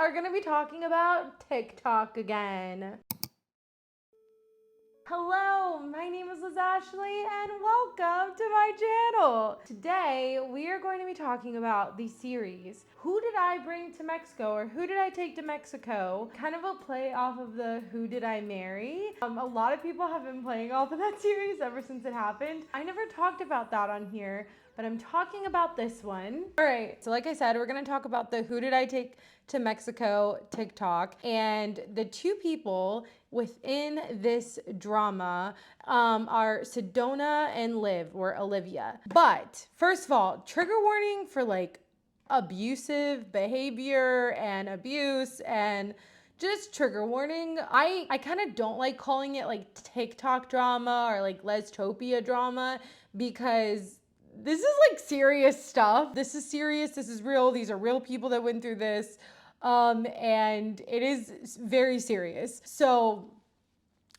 are going to be talking about TikTok again. Hello, my name is Liz Ashley and welcome to my channel. Today we are going to be talking about the series Who Did I Bring to Mexico, or Who Did I Take to Mexico? Kind of a play off of the Who Did I Marry? A lot of people have been playing off of that series ever since it happened. I never talked about that on here, but I'm talking about this one. All right, so like I said, we're gonna talk about the Who Did I Take to Mexico TikTok, and the two people within this drama are Sedona and Liv, or Olivia. But first of all, trigger warning for like abusive behavior and abuse, and just trigger warning. I kind of don't like calling it like TikTok drama or like Lestopia drama, because this is like serious stuff. This is serious. This is real. These are real people that went through this. And it is very serious. So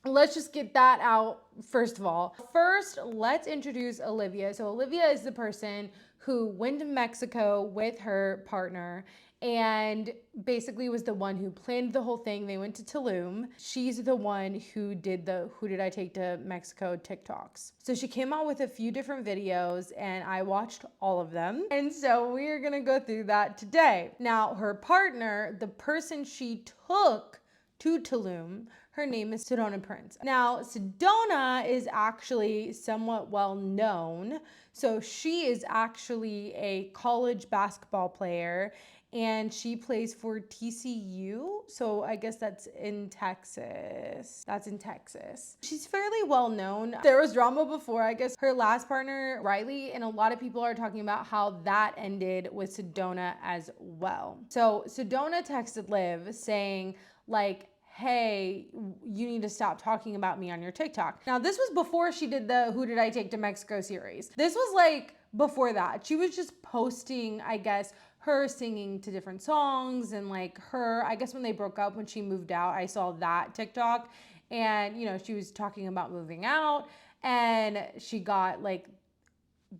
let's just get that out first of all. First, let's introduce Olivia. So Olivia is the person who went to Mexico with her partner and basically was the one who planned the whole thing. They went to Tulum. She's the one who did the Who Did I Take to Mexico TikToks. So she came out with a few different videos and I watched all of them. And so we are gonna go through that today. Now, her partner, the person she took to Tulum, her name is Sedona Prince. Now, Sedona is actually somewhat well known. So she is actually a college basketball player and she plays for TCU. So I guess that's in Texas. That's in Texas. She's fairly well known. There was drama before, I guess, her last partner, Riley, and a lot of people are talking about how that ended with Sedona as well. So Sedona texted Liv saying like, hey, you need to stop talking about me on your TikTok. Now, this was before she did the Who Did I Take to Mexico series. This was like before that. She was just posting, I guess, her singing to different songs and like her, I guess when they broke up, when she moved out, I saw that TikTok. And, you know, she was talking about moving out and she got like,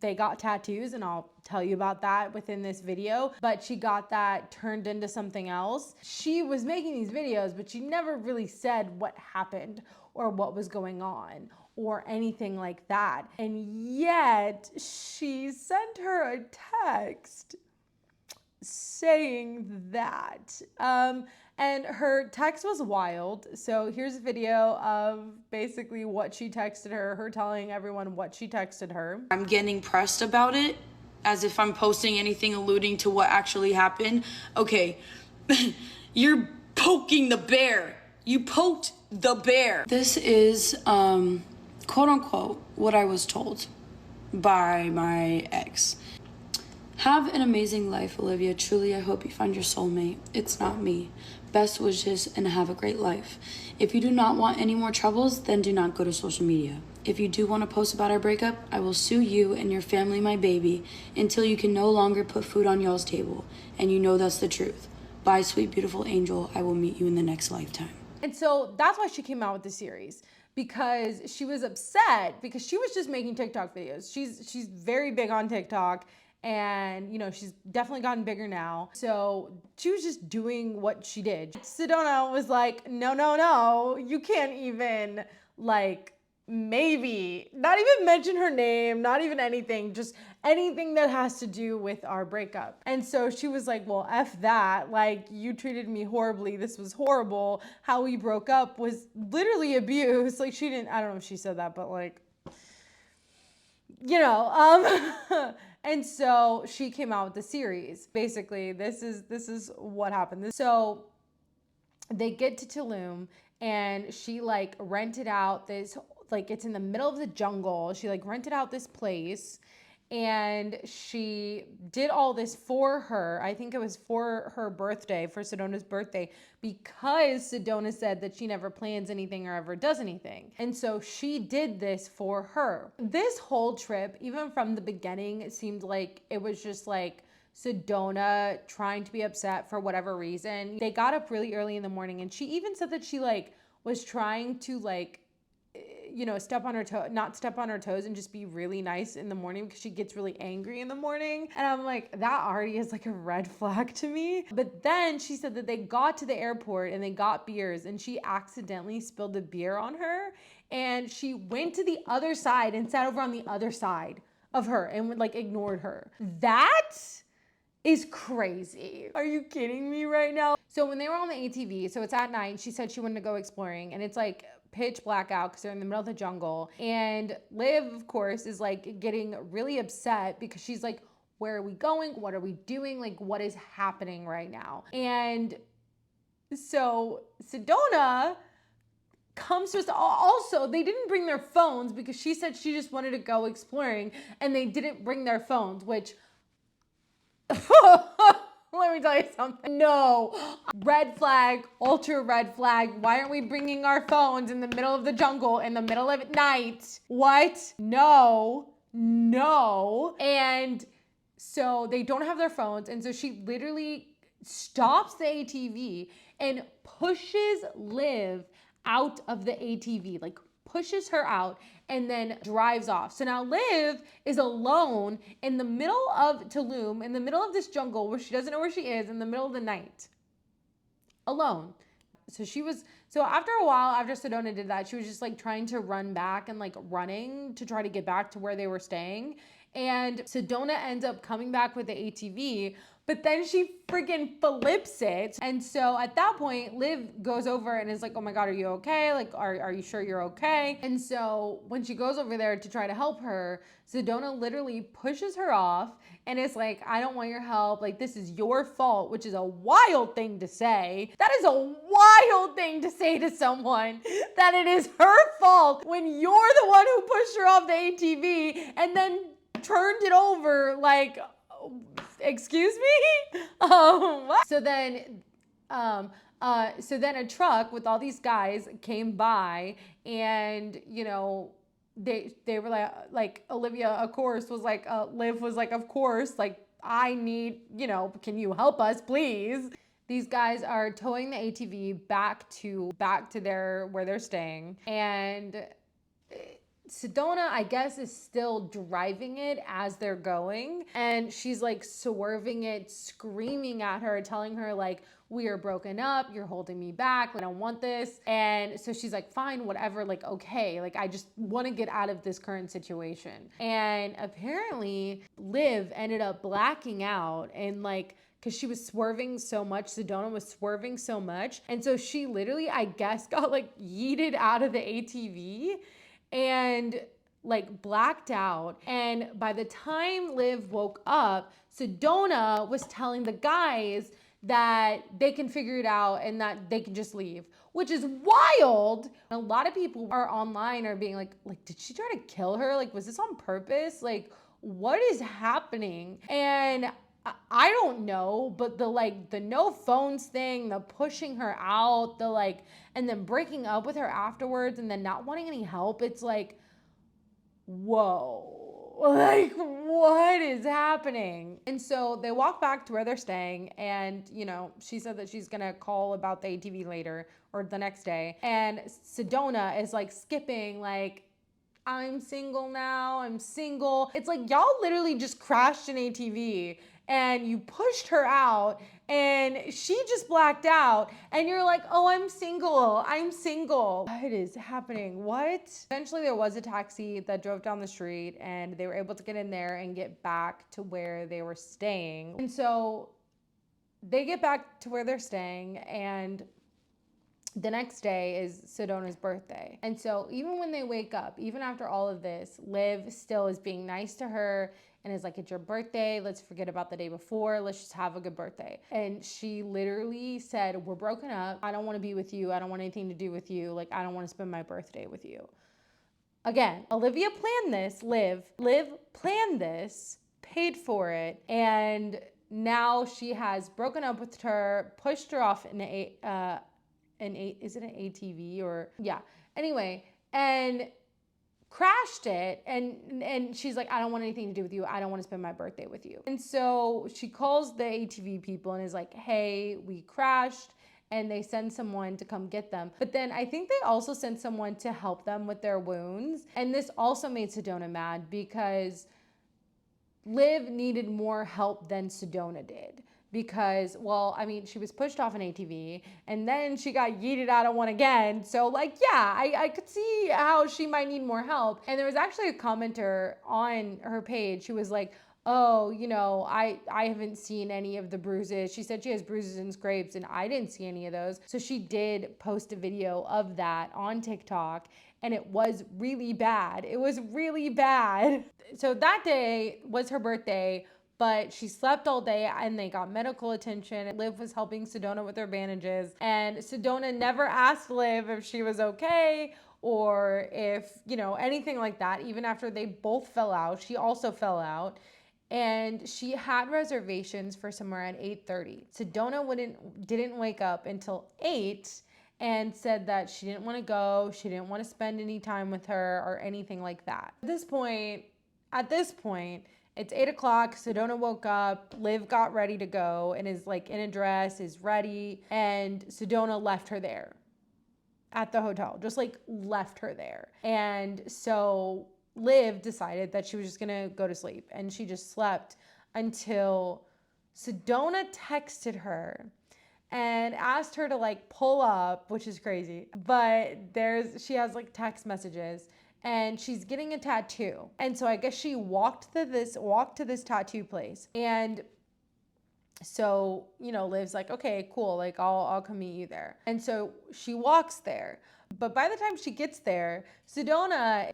they got tattoos, and I'll tell you about that within this video, but she got that turned into something else. She was making these videos, but she never really said what happened or what was going on or anything like that. And yet she sent her a text saying that. And her text was wild. So here's a video of basically what she texted her, her telling everyone what she texted her. I'm getting pressed about it as if I'm posting anything alluding to what actually happened. Okay, you're poking the bear. You poked the bear. This is, quote unquote, what I was told by my ex. Have an amazing life, Olivia. Truly, I hope you find your soulmate. It's not me. Best wishes and have a great life. If you do not want any more troubles, then do not go to social media. If you do want to post about our breakup, I will sue you and your family, my baby, until you can no longer put food on y'all's table. And you know that's the truth. Bye, sweet, beautiful angel. I will meet you in the next lifetime. And so that's why she came out with the series, because she was upset because she was just making TikTok videos. She's very big on TikTok. And, you know, she's definitely gotten bigger now. So she was just doing what she did. Sedona was like, no, you can't even like maybe not even mention her name, not even anything, just anything that has to do with our breakup. And so she was like, well, F that. Like, you treated me horribly. This was horrible. How we broke up was literally abuse. Like, she didn't, I don't know if she said that, but like, you know, and so she came out with the series. Basically, this is what happened. So they get to Tulum and she like rented out this, like it's in the middle of the jungle. She like rented out this place and she did all this for her. I think it was for her birthday, for Sedona's birthday, because Sedona said that she never plans anything or ever does anything. And so she did this for her. This whole trip, even from the beginning, it seemed like it was just like Sedona trying to be upset for whatever reason. They got up really early in the morning and she even said that she like was trying to like, step on her toe, not step on her toes and just be really nice in the morning because she gets really angry in the morning. And I'm like, that already is like a red flag to me. But then she said that they got to the airport and they got beers and she accidentally spilled a beer on her. And she went to the other side and sat over on the other side of her and like ignored her. That is crazy. Are you kidding me right now? So when they were on the ATV, so it's at night, she said she wanted to go exploring and it's like pitch black out because they're in the middle of the jungle. And Liv, of course, is like getting really upset because she's like, where are we going? What are we doing? Like, what is happening right now? And so Sedona comes to us. Also, they didn't bring their phones because she said she just wanted to go exploring and they didn't bring their phones, which let me tell you something. No. Red flag, ultra red flag. Why aren't we bringing our phones in the middle of the jungle in the middle of night? What? No. And so they don't have their phones. And so she literally stops the ATV and pushes Liv out of the ATV, like pushes her out and then drives off. So now Liv is alone in the middle of Tulum, in the middle of this jungle where she doesn't know where she is, in the middle of the night. Alone. So after a while, after Sedona did that, she was just like trying to run back and like running to try to get back to where they were staying. And Sedona ends up coming back with the ATV, but then she freaking flips it. And so at that point, Liv goes over and is like, oh my God, are you okay? Like, are you sure you're okay? And so when she goes over there to try to help her, Sedona literally pushes her off and is like, I don't want your help. Like, this is your fault, which is a wild thing to say. That is a wild thing to say to someone, that it is her fault when you're the one who pushed her off the ATV and then turned it over. Like, excuse me? What? So then a truck with all these guys came by and, they were like Olivia, of course, was like, Liv was like, of course, like, I need, can you help us, please? These guys are towing the ATV back to where they're staying. And Sedona, I guess, is still driving it as they're going. And she's like swerving it, screaming at her, telling her like, we are broken up. You're holding me back. I don't want this. And so she's like, fine, whatever. Like, okay. Like, I just want to get out of this current situation. And apparently Liv ended up blacking out and like, because she was swerving so much. Sedona was swerving so much. And so she literally, I guess, got like yeeted out of the ATV and like blacked out. And by the time Liv woke up, Sedona was telling the guys that they can figure it out and that they can just leave, which is wild. A lot of people are online are being like, did she try to kill her? Like, was this on purpose? Like, what is happening? And I don't know, but the no phones thing, the pushing her out, and then breaking up with her afterwards and then not wanting any help, it's like, whoa. Like, what is happening? And so they walk back to where they're staying and, she said that she's gonna call about the ATV later or the next day. And Sedona is like skipping, like, I'm single now, I'm single. It's like, y'all literally just crashed an ATV and you pushed her out and she just blacked out and you're like, oh, I'm single. What is happening? What? Eventually there was a taxi that drove down the street and they were able to get in there and get back to where they were staying. And so they get back to where they're staying and the next day is Sedona's birthday. And so even when they wake up, even after all of this, Liv still is being nice to her and is like, it's your birthday. Let's forget about the day before. Let's just have a good birthday. And she literally said, we're broken up. I don't want to be with you. I don't want anything to do with you. Like, I don't want to spend my birthday with you. Again, Olivia planned this. Liv planned this, paid for it. And now she has broken up with her, pushed her off is it an ATV or yeah. Anyway, and crashed it and she's like, I don't want anything to do with you. I don't want to spend my birthday with you. And so she calls the ATV people and is like, hey, we crashed and they send someone to come get them. But then I think they also sent someone to help them with their wounds. And this also made Sedona mad because Liv needed more help than Sedona did. Because, well, I mean, she was pushed off an ATV and then she got yeeted out of one again. So, like, yeah, I could see how she might need more help. And there was actually a commenter on her page who was like, oh, you know, I haven't seen any of the bruises. She said she has bruises and scrapes and I didn't see any of those. So she did post a video of that on TikTok and it was really bad. It was really bad. So that day was her birthday, but she slept all day and they got medical attention. Liv was helping Sedona with her bandages and Sedona never asked Liv if she was okay or if, you know, anything like that. Even after they both fell out, she also fell out. And she had reservations for somewhere at 8:30. Sedona didn't wake up until 8 and said that she didn't want to go, she didn't want to spend any time with her or anything like that. At this point, it's 8 o'clock. Sedona woke up. Liv got ready to go and is like in a dress, is ready. And Sedona left her there at the hotel, just like left her there. And so Liv decided that she was just gonna go to sleep. And she just slept until Sedona texted her and asked her to like pull up, which is crazy. But she has like text messages. And she's getting a tattoo. And so I guess she walked to this tattoo place. And so, you know, Liv's like, okay, cool. Like I'll come meet you there. And so she walks there. But by the time she gets there, Sedona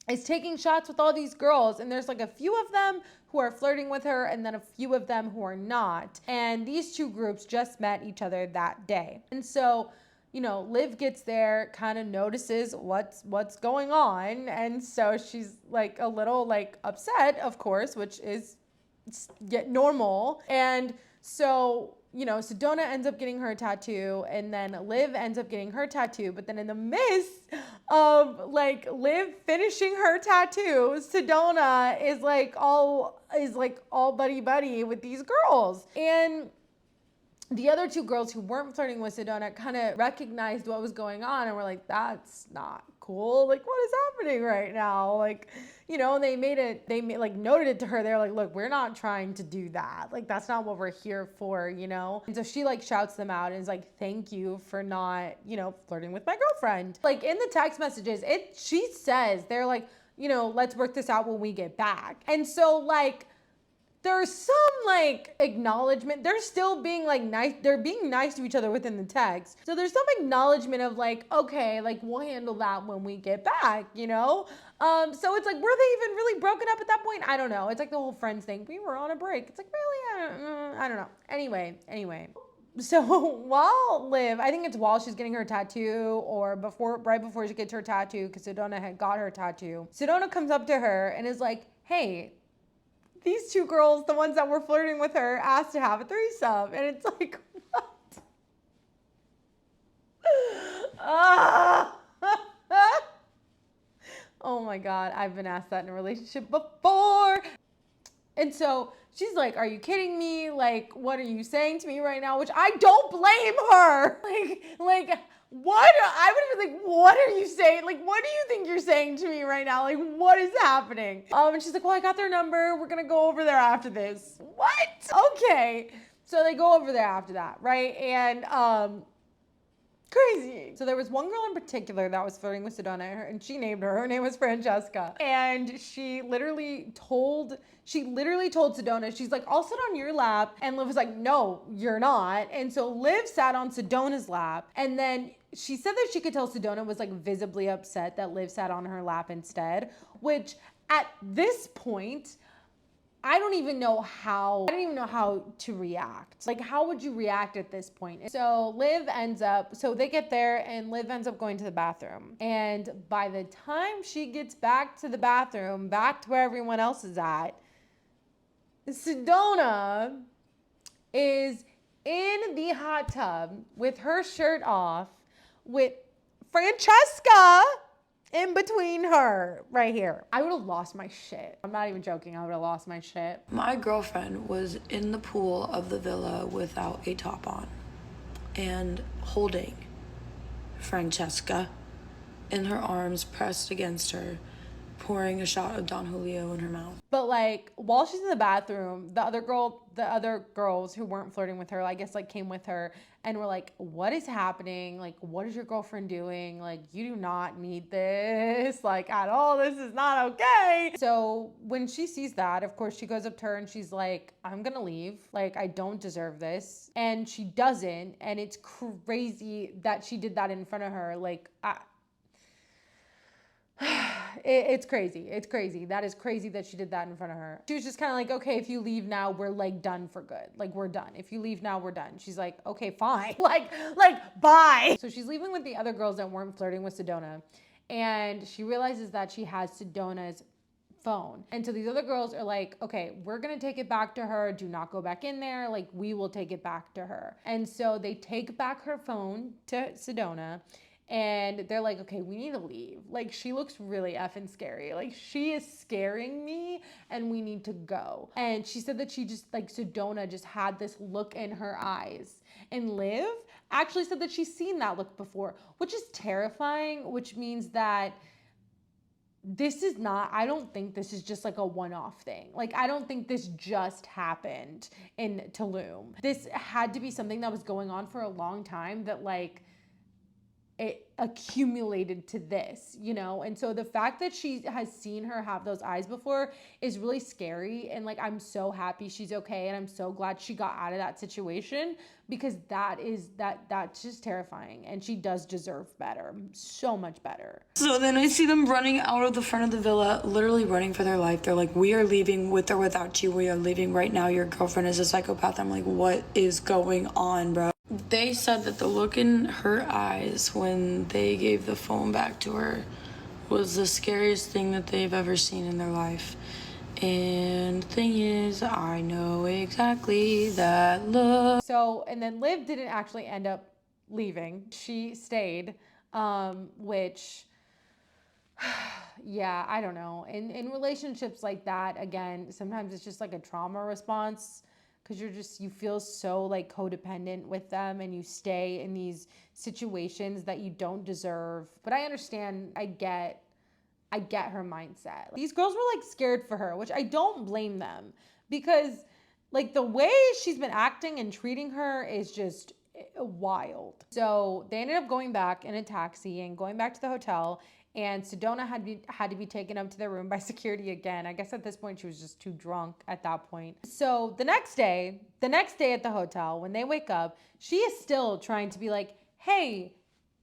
is taking shots with all these girls. And there's like a few of them who are flirting with her and then a few of them who are not. And these two groups just met each other that day. And so, you know, Liv gets there, kind of notices what's going on. And so she's like a little like upset, of course, which is normal. And so, you know, Sedona ends up getting her tattoo and then Liv ends up getting her tattoo. But then in the midst of like Liv finishing her tattoo, Sedona is like all buddy with these girls. And the other two girls who weren't flirting with Sedona kind of recognized what was going on and were like, that's not cool. Like, what is happening right now? Like, you know, they noted it to her. They're like, look, we're not trying to do that. Like, that's not what we're here for, you know? And so she like shouts them out and is like, thank you for not, you know, flirting with my girlfriend. Like in the text messages, she says, they're like, you know, let's work this out when we get back. And so like, there's some like acknowledgement. They're still being like nice. They're being nice to each other within the text. So there's some acknowledgement of like, okay, like we'll handle that when we get back, you know? So it's like, were they even really broken up at that point? I don't know. It's like the whole Friends thing. We were on a break. It's like, really? I don't know. Anyway. So I think it's while she's getting her tattoo or right before she gets her tattoo, because Sedona had got her tattoo. Sedona comes up to her and is like, hey, these two girls, the ones that were flirting with her, asked to have a threesome. And it's like, what? Oh my God, I've been asked that in a relationship before. And so she's like, are you kidding me? Like, what are you saying to me right now? Which I don't blame her. Like, what? I would have been like, what are you saying? Like, what do you think you're saying to me right now? Like, what is happening? And she's like, well, I got their number. We're going to go over there after this. What? Okay. So they go over there after that, right? And, crazy. So there was one girl in particular that was flirting with Sedona, and she named her. Her name was Francesca. And she literally told Sedona, she's like, I'll sit on your lap. And Liv was like, no, you're not. And so Liv sat on Sedona's lap. And then she said that she could tell Sedona was like visibly upset that Liv sat on her lap instead, which at this point, I don't even know how to react. Like, how would you react at this point? So they get there and Liv ends up going to the bathroom. And by the time she gets back to the bathroom, back to where everyone else is at, Sedona is in the hot tub with her shirt off with Francesca in between her right here. I would have lost my shit. I'm not even joking. I would have lost my shit. My girlfriend was in the pool of the villa without a top on. and holding Francesca in her arms, pressed against her, pouring a shot of Don Julio in her mouth. But like while she's in the bathroom, the other girls who weren't flirting with her, I guess like came with her and were like, what is happening? Like, what is your girlfriend doing? Like, you do not need this, like at all. This is not okay. So when she sees that, of course, she goes up to her and she's like, I'm gonna leave. Like, I don't deserve this. And she doesn't. And it's crazy that she did that in front of her. Like, it's crazy. It's crazy. That is crazy that she did that in front of her. She was just kind of like, okay, if you leave now, we're like done for good. Like, we're done. If you leave now, we're done. She's like, okay, fine. Like, bye. So she's leaving with the other girls that weren't flirting with Sedona. And she realizes that she has Sedona's phone. And so these other girls are like, okay, we're going to take it back to her. Do not go back in there. Like, we will take it back to her. And so they take back her phone to Sedona. And they're like, okay, we need to leave. Like, she looks really effing scary. Like, she is scaring me and we need to go. And she said that she just, like, Sedona just had this look in her eyes. And Liv actually said that she's seen that look before, which is terrifying, which means that this is not, I don't think this is just like a one-off thing. Like, I don't think this just happened in Tulum. This had to be something that was going on for a long time that, like, it accumulated to this, you know? And so the fact that she has seen her have those eyes before is really scary. And like, I'm so happy she's okay. And I'm so glad she got out of that situation, because that's just terrifying. And she does deserve better, so much better. So then I see them running out of the front of the villa, literally running for their life. They're like, we are leaving with or without you. We are leaving right now. Your girlfriend is a psychopath. I'm like, what is going on, bro? They said that the look in her eyes when they gave the phone back to her was the scariest thing that they've ever seen in their life. And the thing is, I know exactly that look. So, and then Liv didn't actually end up leaving. She stayed, which, yeah, I don't know. In relationships like that, again, sometimes it's just like a trauma response, because you feel so like codependent with them and you stay in these situations that you don't deserve. But I understand, I get her mindset. These girls were like scared for her, which I don't blame them, because like the way she's been acting and treating her is just wild. So they ended up going back in a taxi and going back to the hotel. And Sedona had to be taken up to their room by security again. I guess at this point she was just too drunk at that point. So the next day at the hotel, when they wake up, she is still trying to be like, hey,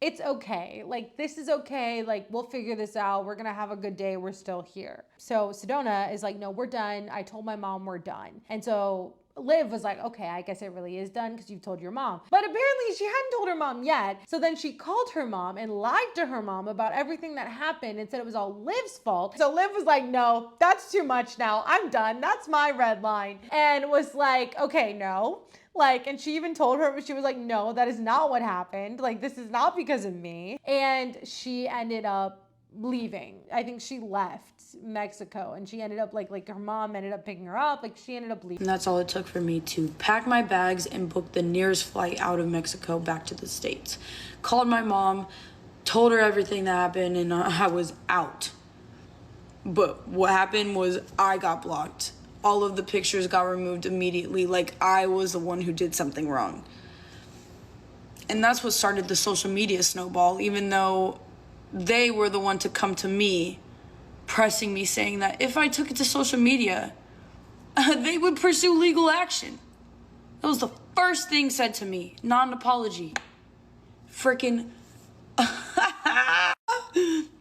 it's okay. Like, this is okay. Like, we'll figure this out. We're gonna have a good day. We're still here. So Sedona is like, no, we're done. I told my mom we're done. And so Liv was like, okay, I guess it really is done because you've told your mom. But apparently she hadn't told her mom yet. So then she called her mom and lied to her mom about everything that happened and said it was all Liv's fault. So Liv was like, no, that's too much now. I'm done. That's my red line. And was like, okay, no. Like, and she even told her, but she was like, no, that is not what happened. Like, this is not because of me. And she ended up leaving. I think she left Mexico and she ended up like her mom ended up picking her up. Like, she ended up leaving. And that's all it took for me to pack my bags and book the nearest flight out of Mexico back to the States. Called my mom, told her everything that happened, and I was out. But what happened was I got blocked. All of the pictures got removed immediately, like I was the one who did something wrong. And that's what started the social media snowball, even though they were the one to come to me, pressing me, saying that if I took it to social media, they would pursue legal action. That was the first thing said to me, not an apology. Freaking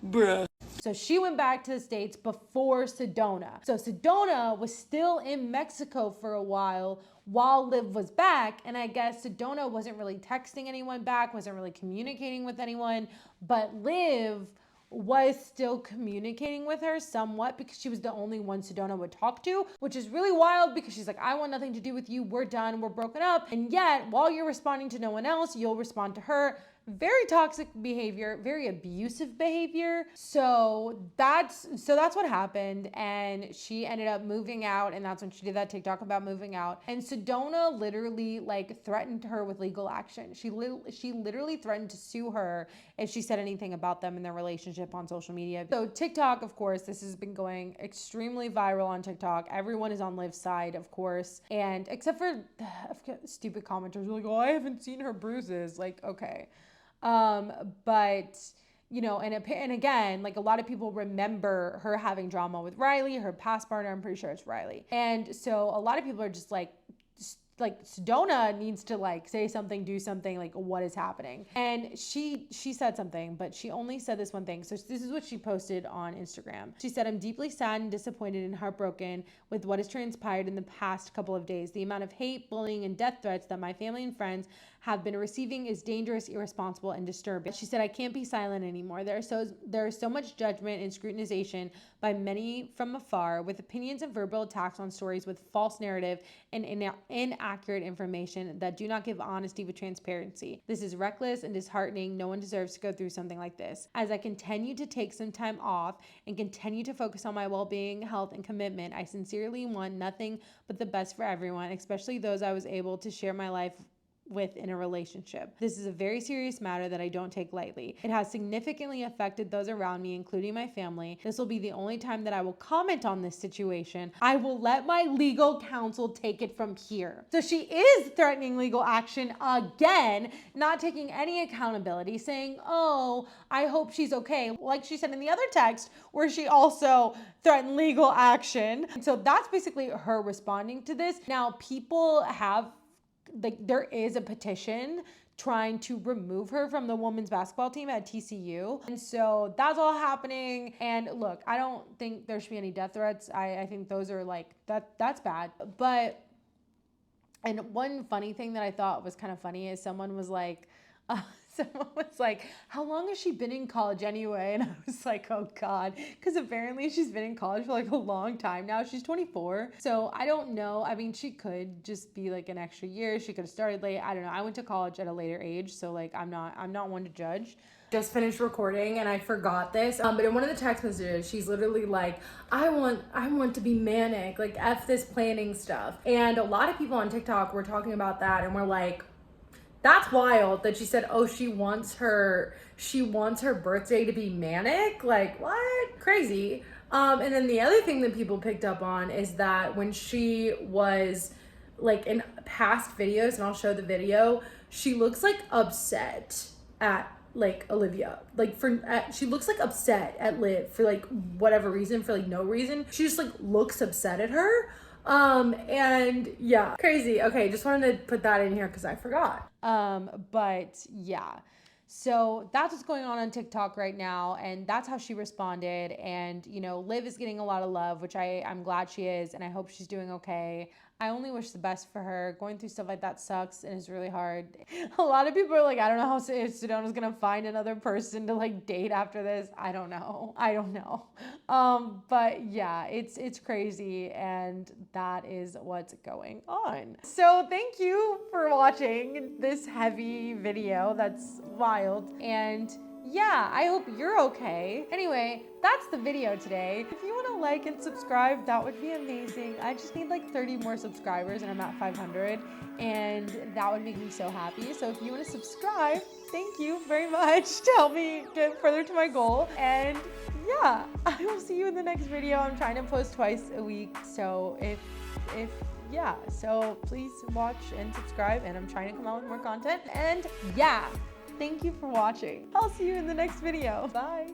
bruh. So she went back to the States before Sedona. So Sedona was still in Mexico for a while Liv was back. And I guess Sedona wasn't really texting anyone back, wasn't really communicating with anyone. But Liv was still communicating with her somewhat, because she was the only one Sedona would talk to, which is really wild, because she's like, I want nothing to do with you. We're done. We're broken up. And yet, while you're responding to no one else, you'll respond to her. very toxic behavior, very abusive behavior. So that's what happened. And she ended up moving out, and that's when she did that TikTok about moving out. And Sedona literally like threatened her with legal action. She literally threatened to sue her if she said anything about them in their relationship on social media. So TikTok, of course, this has been going extremely viral on TikTok. Everyone is on Liv's side, of course. And except for stupid commenters like, oh, I haven't seen her bruises. Like, okay. But you know, and again, like a lot of people remember her having drama with Riley, her past partner, I'm pretty sure it's Riley. And so a lot of people are just like Sedona needs to like say something, do something, like what is happening. And she said something, but she only said this one thing. So this is what she posted on Instagram. She said, I'm deeply sad and disappointed and heartbroken with what has transpired in the past couple of days. The amount of hate, bullying, and death threats that my family and friends have been receiving is dangerous, irresponsible, and disturbing. She said, I can't be silent anymore. There is so much judgment and scrutinization by many from afar, with opinions and verbal attacks on stories with false narrative and inaccurate information that do not give honesty with transparency. This is reckless and disheartening. No one deserves to go through something like this. As I continue to take some time off and continue to focus on my well-being, health, and commitment, I sincerely want nothing but the best for everyone, especially those I was able to share my life with in a relationship. This is a very serious matter that I don't take lightly. It has significantly affected those around me, including my family. This will be the only time that I will comment on this situation. I will let my legal counsel take it from here. So she is threatening legal action again, not taking any accountability, saying, oh, I hope she's okay. Like she said in the other text where she also threatened legal action. And so that's basically her responding to this. Now, people have there is a petition trying to remove her from the women's basketball team at TCU. And so that's all happening. And look, I don't think there should be any death threats. I think those are like, that's bad. But, and one funny thing that I thought was kind of funny is someone was like, how long has she been in college anyway? And I was like, oh God, because apparently she's been in college for like a long time now. She's 24. So I don't know. I mean, she could just be like an extra year. She could have started late. I don't know. I went to college at a later age. So like, I'm not one to judge. Just finished recording and I forgot this. But in one of the text messages, she's literally like, I want to be manic, like F this planning stuff. And a lot of people on TikTok were talking about that and were like, that's wild that she said, oh, she wants her birthday to be manic. Like, what? Crazy. And then the other thing that people picked up on is that when she was like in past videos, and I'll show the video, she looks like upset at like Olivia, like she looks like upset at Liv for like whatever reason, for like no reason. She just like looks upset at her. And yeah, crazy. Okay, just wanted to put that in here because I forgot. But yeah, so that's what's going on TikTok right now, and that's how she responded. And you know, Liv is getting a lot of love, which I'm glad she is, and I hope she's doing okay. I only wish the best for her. Going through stuff like that sucks and is really hard. A lot of people are like, I don't know how Sedona's gonna find another person to like date after this. I don't know. But yeah, it's crazy, and that is what's going on. So thank you for watching this heavy video that's wild, and yeah, I hope you're okay. Anyway, that's the video today. If you want to like and subscribe, that would be amazing. I just need like 30 more subscribers and I'm at 500, and that would make me so happy. So if you want to subscribe, thank you very much to help me get further to my goal. And yeah, I will see you in the next video. I'm trying to post twice a week. So so please watch and subscribe, and I'm trying to come out with more content. And yeah, thank you for watching. I'll see you in the next video. Bye.